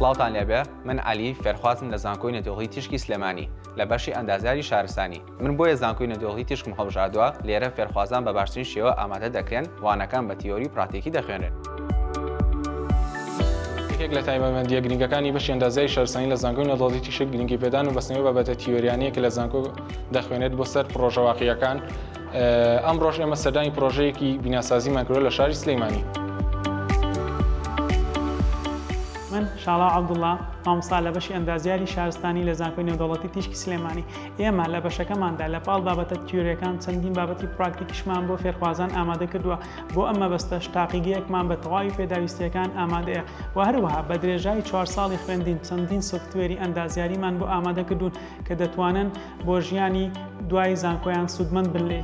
سڵاوتان لێبێ من علی فێرخوازم لە زانکۆی نەتۆڵی تیشکی سلێمانی لە بەشی ئەندازیاری شارستانی من بۆیە زانکۆی نەتۆڵی تیشکم هەڵبژاردووە لێرە فێرخوازان بە باشترین شێوە ئامادە دەکرێن وانەکان بە تیۆری و پراتێکی دەخوێنرێن. یەک لە تایبەتمەندیە گرنگەکانی بەشی ئەندازیاری شارستانی لە زانکۆی نەتۆڵی تیشک گرنگی پێدان و بەستنەوەی بابەتە تیۆریانەیە کە لە زانکۆ دەخوێنێت بۆ سەر پرۆژە واقعیەکان. ئەمڕۆژ ئێمە سەردانی پرۆژەیەکی بیناسازیمان کردووە لە شاری سلێمانی. من شاڵا عەبدوڵڵا مامۆستا لە بەشی ئەندازیاری شارستانی لە زانکۆی نێودەوڵەتی تیشکی سلێمانی. ئێمە لە بەشەکەماندا لە پاڵ بابەتە تیۆریەکان چەندین بابەتی پراکتیکیشمان بۆ فێرخوازان ئامادە کردووە بۆ ئەمە بەستە شتاقیگەیەکمان بە تەواوی پێداویستیەکان ئامادەیە و هەروەها بە درێژایی 4 ساڵی خوێندین چەندین سوفتوێری ئەندازیاریمان بۆ ئامادە کردوون کە دەتوانن بۆ ژیانی دوای زانکۆیان سودمەند بن لێ.